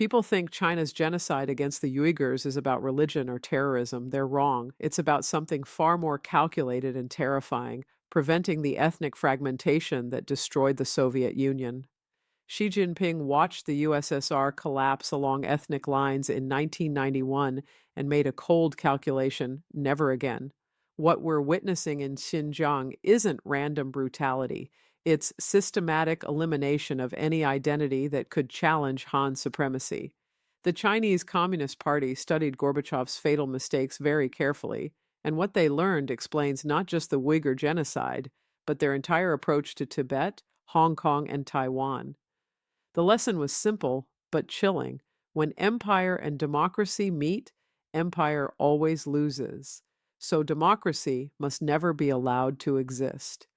People think China's genocide against the Uyghurs is about religion or terrorism. They're wrong. It's about something far more calculated and terrifying, preventing the ethnic fragmentation that destroyed the Soviet Union. Xi Jinping watched the USSR collapse along ethnic lines in 1991 and made a cold calculation: never again. What we're witnessing in Xinjiang isn't random brutality. It's systematic elimination of any identity that could challenge Han supremacy. The Chinese Communist Party studied Gorbachev's fatal mistakes very carefully, and what they learned explains not just the Uyghur genocide, but their entire approach to Tibet, Hong Kong, and Taiwan. The lesson was simple but chilling. When empire and democracy meet, empire always loses. So democracy must never be allowed to exist.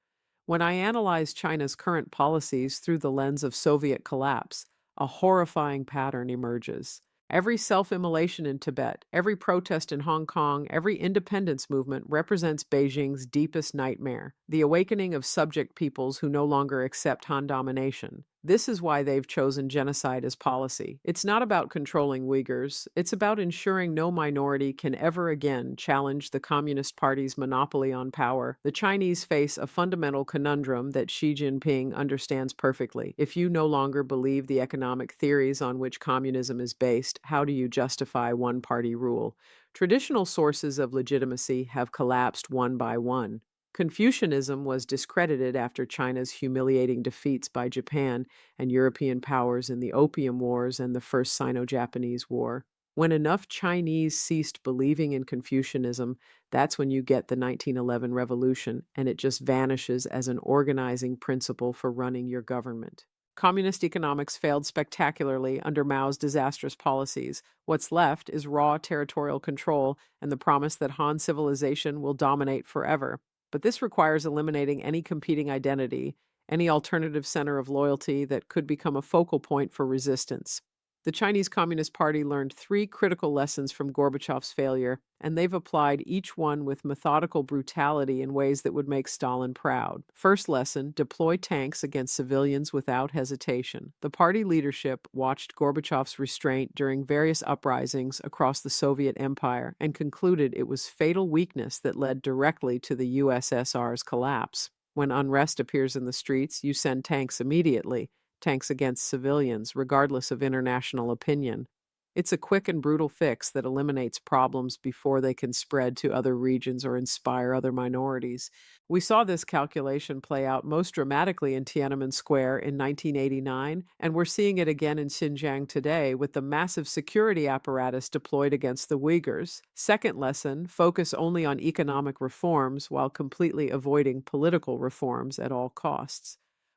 When I analyze China's current policies through the lens of Soviet collapse, a horrifying pattern emerges. Every self-immolation in Tibet, every protest in Hong Kong, every independence movement represents Beijing's deepest nightmare: the awakening of subject peoples who no longer accept Han domination. This is why they've chosen genocide as policy. It's not about controlling Uyghurs. It's about ensuring no minority can ever again challenge the Communist Party's monopoly on power. The Chinese face a fundamental conundrum that Xi Jinping understands perfectly. If you no longer believe the economic theories on which communism is based, how do you justify one-party rule? Traditional sources of legitimacy have collapsed one by one. Confucianism was discredited after China's humiliating defeats by Japan and European powers in the Opium Wars and the First Sino-Japanese War. When enough Chinese ceased believing in Confucianism, that's when you get the 1911 revolution, and it just vanishes as an organizing principle for running your government. Communist economics failed spectacularly under Mao's disastrous policies. What's left is raw territorial control and the promise that Han civilization will dominate forever. But this requires eliminating any competing identity, any alternative center of loyalty that could become a focal point for resistance. The Chinese Communist Party learned three critical lessons from Gorbachev's failure, and they've applied each one with methodical brutality in ways that would make Stalin proud. First lesson: deploy tanks against civilians without hesitation. The party leadership watched Gorbachev's restraint during various uprisings across the Soviet Empire and concluded it was fatal weakness that led directly to the USSR's collapse. When unrest appears in the streets, you send tanks immediately. Tanks against civilians, regardless of international opinion. It's a quick and brutal fix that eliminates problems before they can spread to other regions or inspire other minorities. We saw this calculation play out most dramatically in Tiananmen Square in 1989, and we're seeing it again in Xinjiang today with the massive security apparatus deployed against the Uyghurs. Second lesson: focus only on economic reforms while completely avoiding political reforms at all costs.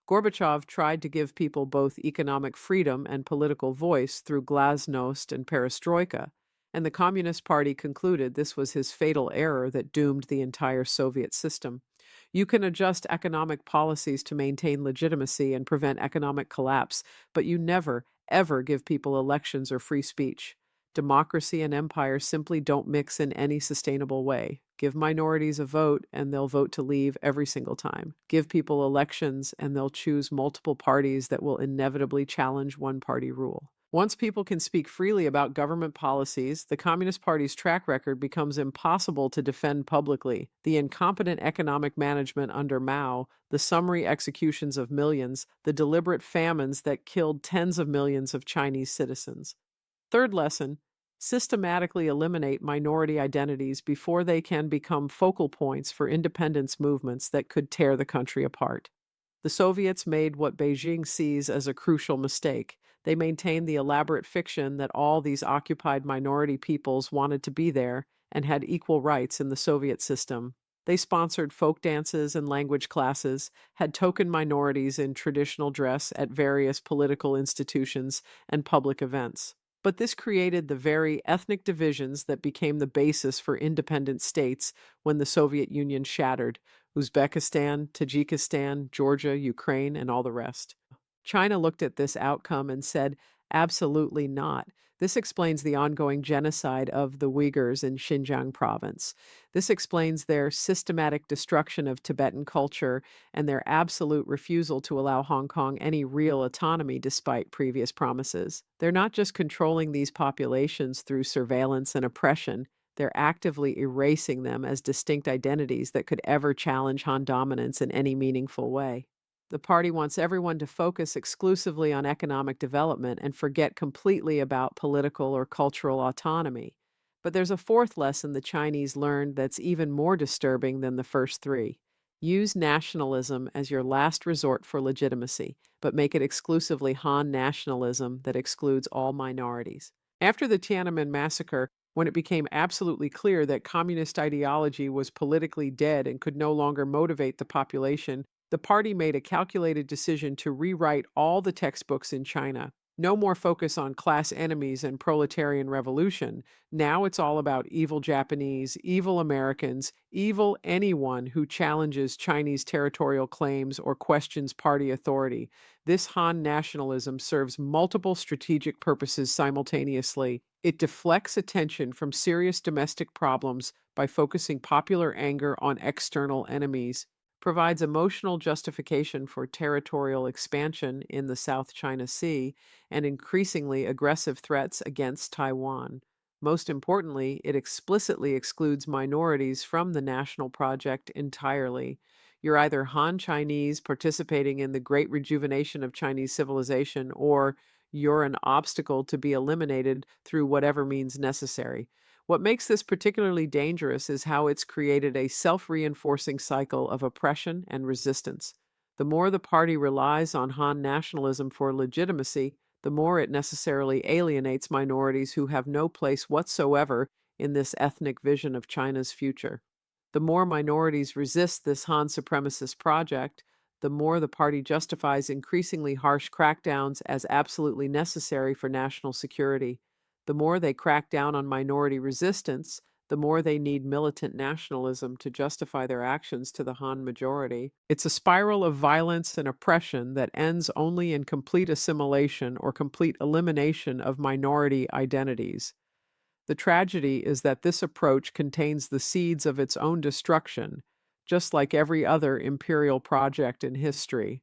Gorbachev tried to give people both economic freedom and political voice through glasnost and perestroika, and the Communist Party concluded this was his fatal error that doomed the entire Soviet system. You can adjust economic policies to maintain legitimacy and prevent economic collapse, but you never, ever give people elections or free speech. Democracy and empire simply don't mix in any sustainable way. Give minorities a vote, and they'll vote to leave every single time. Give people elections, and they'll choose multiple parties that will inevitably challenge one-party rule. Once people can speak freely about government policies, the Communist Party's track record becomes impossible to defend publicly. The incompetent economic management under Mao, the summary executions of millions, the deliberate famines that killed tens of millions of Chinese citizens. Third lesson: systematically eliminate minority identities before they can become focal points for independence movements that could tear the country apart. The Soviets made what Beijing sees as a crucial mistake. They maintained the elaborate fiction that all these occupied minority peoples wanted to be there and had equal rights in the Soviet system. They sponsored folk dances and language classes, had token minorities in traditional dress at various political institutions and public events. But this created the very ethnic divisions that became the basis for independent states when the Soviet Union shattered: Uzbekistan, Tajikistan, Georgia, Ukraine, and all the rest. China looked at this outcome and said, Absolutely not. This explains the ongoing genocide of the Uyghurs in Xinjiang province. This explains their systematic destruction of Tibetan culture and their absolute refusal to allow Hong Kong any real autonomy despite previous promises. They're not just controlling these populations through surveillance and oppression, they're actively erasing them as distinct identities that could ever challenge Han dominance in any meaningful way. The party wants everyone to focus exclusively on economic development and forget completely about political or cultural autonomy. But there's a fourth lesson the Chinese learned that's even more disturbing than the first three. Use nationalism as your last resort for legitimacy, but make it exclusively Han nationalism that excludes all minorities. After the Tiananmen massacre, when it became absolutely clear that communist ideology was politically dead and could no longer motivate the population, the party made a calculated decision to rewrite all the textbooks in China. No more focus on class enemies and proletarian revolution. Now it's all about evil Japanese, evil Americans, evil anyone who challenges Chinese territorial claims or questions party authority. This Han nationalism serves multiple strategic purposes simultaneously. It deflects attention from serious domestic problems by focusing popular anger on external enemies, provides emotional justification for territorial expansion in the South China Sea, and increasingly aggressive threats against Taiwan. Most importantly, it explicitly excludes minorities from the national project entirely. You're either Han Chinese participating in the great rejuvenation of Chinese civilization, or you're an obstacle to be eliminated through whatever means necessary. What makes this particularly dangerous is how it's created a self reinforcing cycle of oppression and resistance. The more the party relies on Han nationalism for legitimacy, the more it necessarily alienates minorities who have no place whatsoever in this ethnic vision of China's future. The more minorities resist this Han supremacist project, the more the party justifies increasingly harsh crackdowns as absolutely necessary for national security. The more they crack down on minority resistance, the more they need militant nationalism to justify their actions to the Han majority. It's a spiral of violence and oppression that ends only in complete assimilation or complete elimination of minority identities. The tragedy is that this approach contains the seeds of its own destruction, just like every other imperial project in history.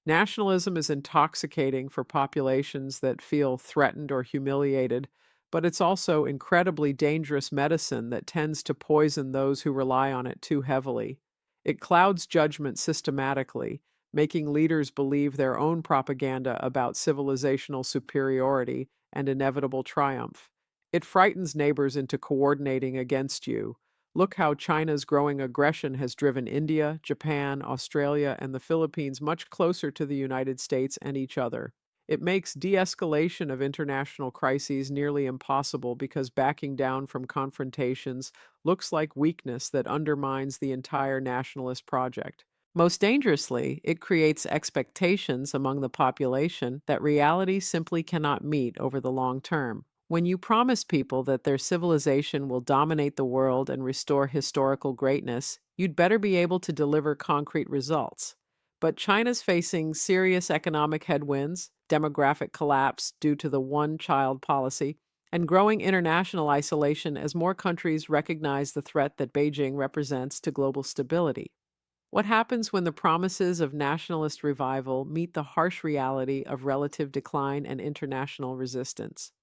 Nationalism is intoxicating for populations that feel threatened or humiliated, but it's also incredibly dangerous medicine that tends to poison those who rely on it too heavily. It clouds judgment systematically, making leaders believe their own propaganda about civilizational superiority and inevitable triumph. It frightens neighbors into coordinating against you. Look how China's growing aggression has driven India, Japan, Australia, and the Philippines much closer to the United States and each other. It makes de escalation of international crises nearly impossible because backing down from confrontations looks like weakness that undermines the entire nationalist project. Most dangerously, it creates expectations among the population that reality simply cannot meet over the long term. When you promise people that their civilization will dominate the world and restore historical greatness, you'd better be able to deliver concrete results. But China's facing serious economic headwinds, demographic collapse due to the one-child policy, and growing international isolation as more countries recognize the threat that Beijing represents to global stability. What happens when the promises of nationalist revival meet the harsh reality of relative decline and international resistance?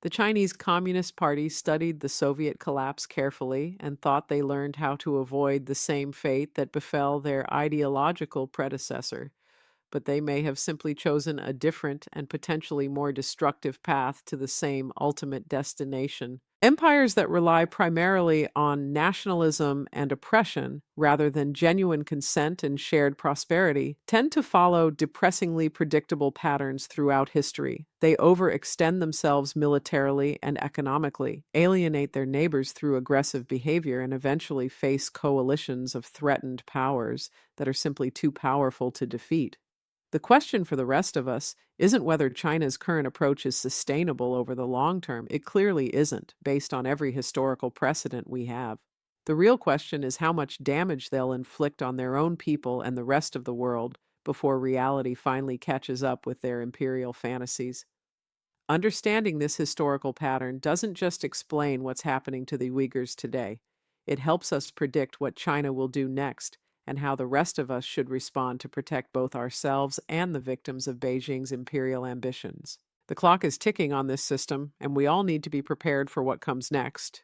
The Chinese Communist Party studied the Soviet collapse carefully and thought they learned how to avoid the same fate that befell their ideological predecessor, but they may have simply chosen a different and potentially more destructive path to the same ultimate destination. Empires that rely primarily on nationalism and oppression, rather than genuine consent and shared prosperity, tend to follow depressingly predictable patterns throughout history. They overextend themselves militarily and economically, alienate their neighbors through aggressive behavior, and eventually face coalitions of threatened powers that are simply too powerful to defeat. The question for the rest of us isn't whether China's current approach is sustainable over the long term. It clearly isn't, based on every historical precedent we have. The real question is how much damage they'll inflict on their own people and the rest of the world before reality finally catches up with their imperial fantasies. Understanding this historical pattern doesn't just explain what's happening to the Uyghurs today. It helps us predict what China will do next and how the rest of us should respond to protect both ourselves and the victims of Beijing's imperial ambitions. The clock is ticking on this system, and we all need to be prepared for what comes next.